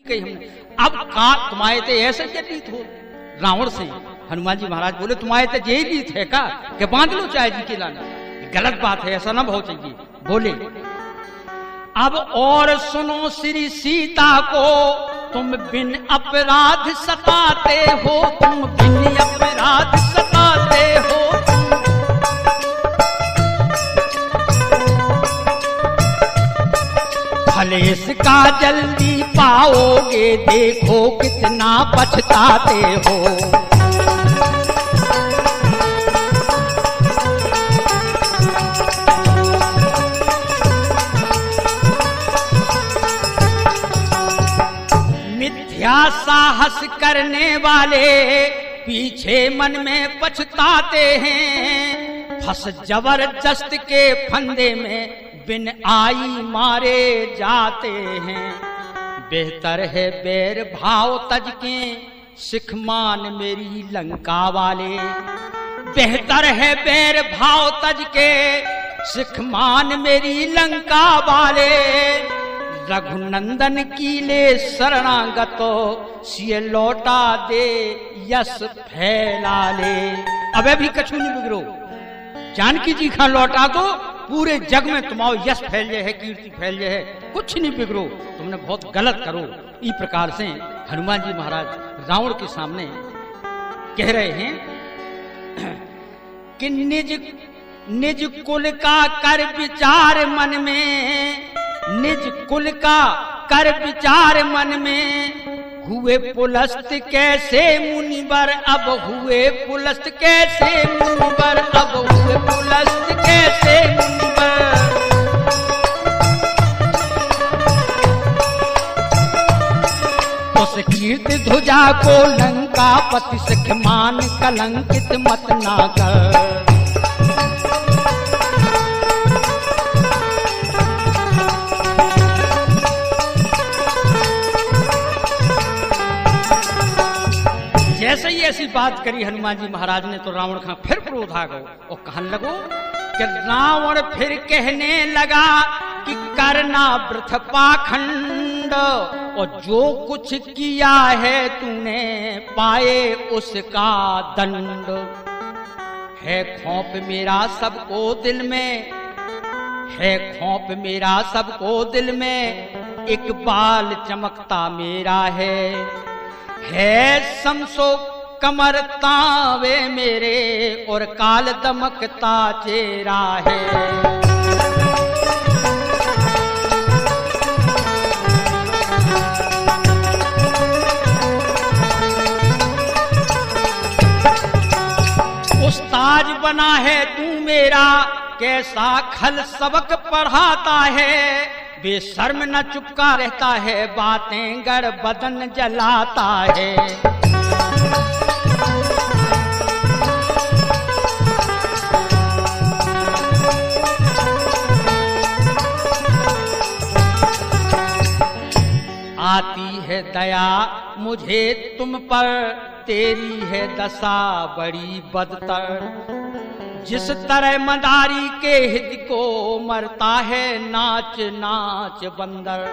कही हमने। अब का तुम्हारे ते ऐसे क्या रीत हो रावण से? हनुमान जी महाराज बोले तुम्हारे ते यही रीत है का कि बांध लो चाय जी के लाने? गलत बात है, ऐसा ना हो चाहिए। बोले अब और सुनो श्री सीता को, तुम बिन अपराध सताते हो, तुम बिन अपराध सताते हो। भले इसका जल्दी पाओगे, देखो कितना पछताते हो। मिथ्या साहस करने वाले पीछे मन में पछताते हैं, फंस जबरदस्त के फंदे में बिन आई मारे जाते हैं। बेहतर है बैर भाव तज के, सिख मान मेरी लंका वाले। बेहतर है बैर भाव तज के, सिख मान मेरी लंका वाले। रघुनंदन कीले शरणागतो, सिए लौटा दे यश फैला ले। अबे भी कछु नहीं बिगड़ो, जानकी जी खां लौटा दो, पूरे जग में तुम्हारा यश फैल जाए है, कीर्ति फैल जाए है, कुछ नहीं बिगड़ो, तुमने बहुत गलत करो। इस प्रकार से हनुमान जी महाराज रावण के सामने कह रहे हैं कि निज कुल का कर विचार मन में, निज कुल का कर विचार मन में। हुए पुलस्त कैसे मुनिवर, अब हुए पुलस्त कैसे मुनिवर, अब हुए पुलस्त कैसे मुनिवर। उस कीर्ति ध्वजा को लंका पति सिख मान, कलंकित मत ना कर। जैसे ही ऐसी बात करी हनुमान जी महाराज ने, तो रावण खां फिर क्रोध आ गयो और कहने लगो कि रावण फिर कहने लगा कि करना वृथ पाखंड, और जो कुछ किया है तूने पाए उसका दंड। है खौफ मेरा सबको दिल में, है खौफ मेरा सबको दिल में, इकबाल चमकता मेरा है समसो कमर तावे मेरे, और काल दमकता चेहरा है। उस्ताद बना है तू मेरा, कैसा खल सबक पढ़ाता है। बेशर्म न चुपका रहता है, बातें गड़ बदन जलाता है। आती है दया मुझे तुम पर, तेरी है दशा बड़ी बदतर। जिस तरह मदारी के हित को मरता है नाच नाच बंदर।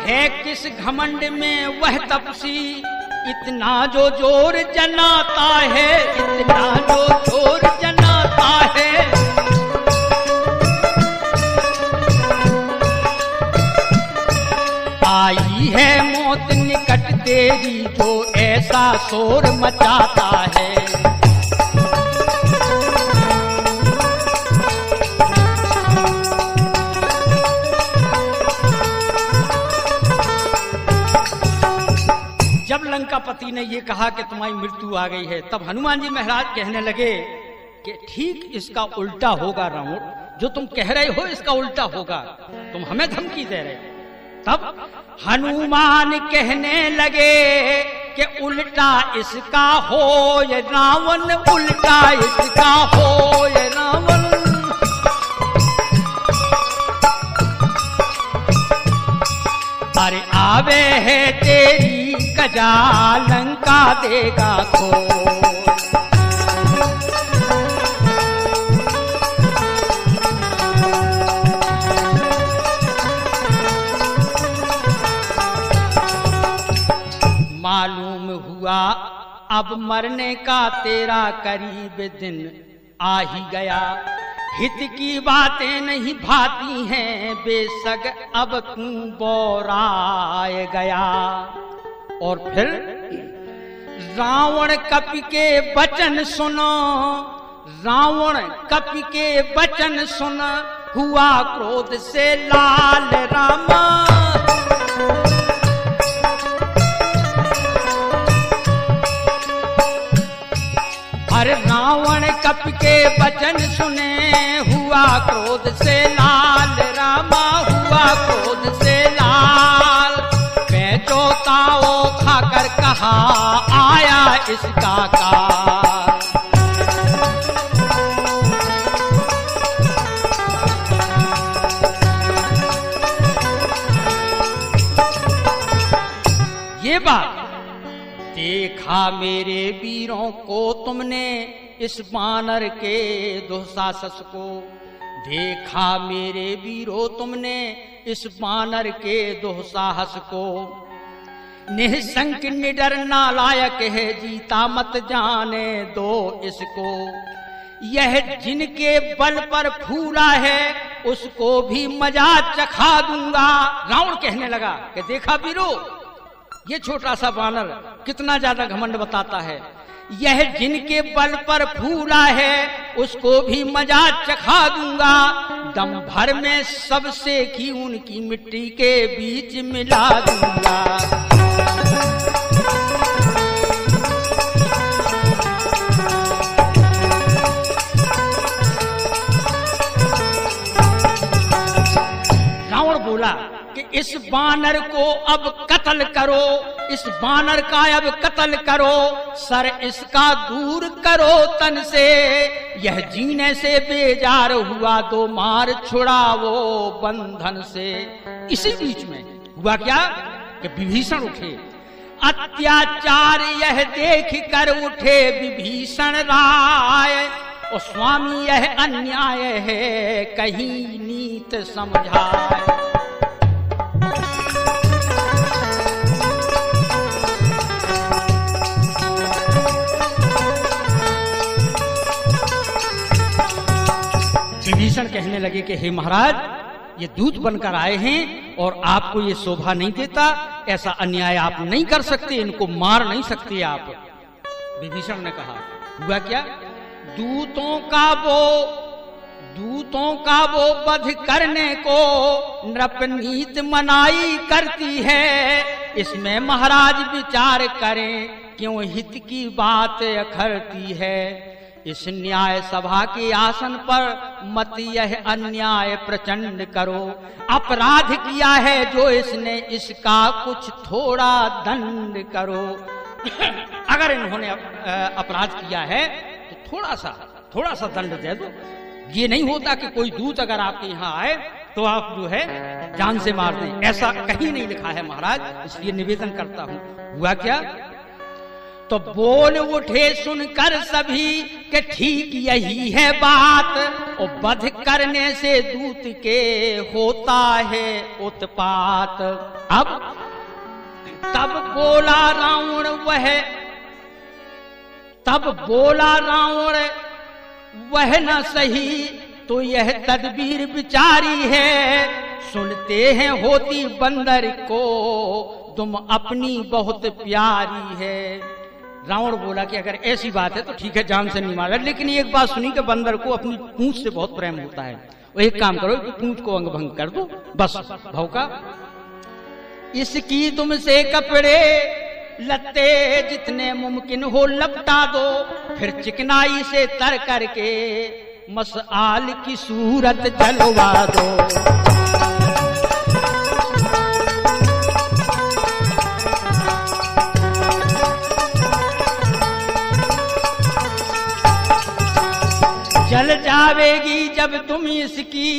है किस घमंड में वह तपसी, इतना जो जोर जनाता है, इतना जो जोर जनाता है। आई है मौत निकट तेरी, जो ऐसा शोर मचाता है। जब लंकापति ने ये कहा कि तुम्हारी मृत्यु आ गई है, तब हनुमान जी महाराज कहने लगे कि ठीक इसका उल्टा होगा रावण, जो तुम कह रहे हो इसका उल्टा होगा, तुम हमें धमकी दे रहे हो। तब हनुमान कहने लगे कि उल्टा इसका हो ये रावण, उल्टा इसका हो ये रावण। अरे आवे है तेरी कजा, लंका देगा खो। मालूम हुआ अब मरने का तेरा करीब दिन आ ही गया। हित की बातें नहीं भाती हैं, बेशक अब तू बोराए गया। और फिर रावण कपि के वचन सुनो, रावण कपि के वचन सुन, हुआ क्रोध से लाल रामा। अरे रावण कपि के वचन सुने, हुआ क्रोध से लाल रामा, हुआ क्रोध से लाल। पैचो ताओ खाकर कहा आया इसका काल। ये बात देखा मेरे वीरों को तुमने, इस बानर के दुस्साहस को। देखा मेरे वीरों तुमने, इस बानर के दुस्साहस को। निःशंक निडर नालायक है, जीता मत जाने दो इसको। यह जिनके बल पर फूला है, उसको भी मजा चखा दूंगा। रावण कहने लगा कि देखा वीरों, ये छोटा सा बानर कितना ज्यादा घमंड बताता है। यह जिनके बल पर फूला है, उसको भी मजा चखा दूंगा। दम भर में सबसे की उनकी मिट्टी के बीच मिला दूंगा। रावण बोला कि इस बानर को अब कत्ल करो, इस बानर का अब कत्ल करो। सर इसका दूर करो तन से, यह जीने से बेजार हुआ तो मार छुड़ावो बंधन से। इसी बीच में हुआ क्या कि विभीषण उठे। अत्याचार यह देख कर उठे विभीषण राय। और स्वामी यह अन्याय है, कहीं नीत समझाए। विभीषण कहने लगे कि हे महाराज, ये दूत बनकर आए हैं और आपको ये शोभा नहीं देता, ऐसा अन्याय आप नहीं कर सकते, इनको मार नहीं सकते आप। विभीषण ने कहा हुआ क्या, दूतों का वो वध करने को नृपनीत मनाई करती है। इसमें महाराज विचार करें, क्यों हित की बात अखरती है। इस न्याय सभा के आसन पर मत यह अन्याय प्रचंड करो। अपराध किया है जो इसने, इसका कुछ थोड़ा दंड करो। अगर इन्होंने अपराध किया है तो थोड़ा सा दंड दे दो। ये नहीं होता कि कोई दूत अगर आपके यहाँ आए तो आप जो है जान से मार दें, ऐसा कहीं नहीं लिखा है महाराज, इसलिए निवेदन करता हूं। हुआ क्या, तो बोल उठे सुनकर सभी कि ठीक यही है बात। और वध करने से दूत के होता है उत्पात। अब तब बोला रावण वह न सही, तो यह तदबीर विचारी है। सुनते हैं होती बंदर को, तुम अपनी बहुत प्यारी है। रावण बोला कि अगर ऐसी बात है तो ठीक है, जान से नहीं मारा, लेकिन एक बात सुनी कि बंदर को अपनी पूंछ से बहुत प्रेम होता है। वो एक काम करो कि पूंछ को अंग भंग कर दो, बस भौका। इसकी तुमसे कपड़े लत्ते जितने मुमकिन हो लपटा दो, फिर चिकनाई से तर करके मसआल की सूरत जलवा दो। जल जावेगी जब तुम इसकी,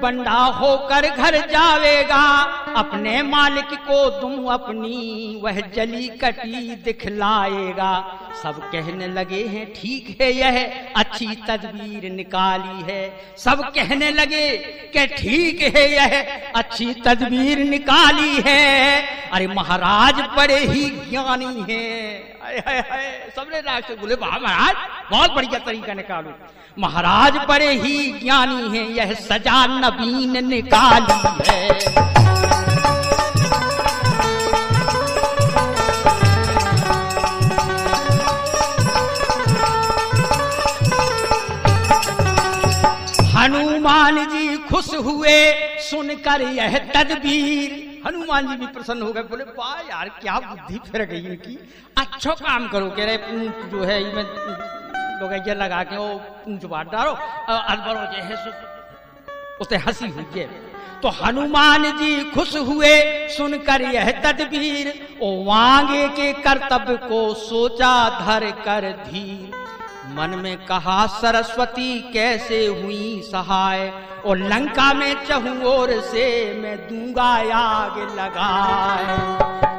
बंडा होकर घर जावेगा। अपने मालिक को तुम अपनी वह जली कटी दिखलाएगा। सब कहने लगे हैं ठीक है यह अच्छी तदबीर निकाली है। सब कहने लगे कि ठीक है यह अच्छी तदबीर निकाली है। अरे महाराज बड़े ही ज्ञानी हैं। सबने राग से बोले वाह महाराज बहुत बढ़िया तरीका निकालो। महाराज बड़े ही ज्ञानी हैं यह सजा नवीन निकाली है। हनुमान जी खुश हुए सुनकर यह तदबीर। हनुमान जी भी प्रसन्न हो गए, बोले वाह यार क्या बुद्धि फिर गई इनकी। अच्छा काम करो, कह रहे पूंछ जो है इसमें लोग लगा के वो पूंछ बांट डालो अकबर हो जाए। उसे हंसी हुई है। तो हनुमान जी खुश हुए सुनकर यह तदबीर। ओ आगे के कर्तव्य को सोचा धर कर धीर। मन में कहा सरस्वती कैसे हुई सहाय। और लंका में चहुं ओर से मैं दूंगा आग लगाए।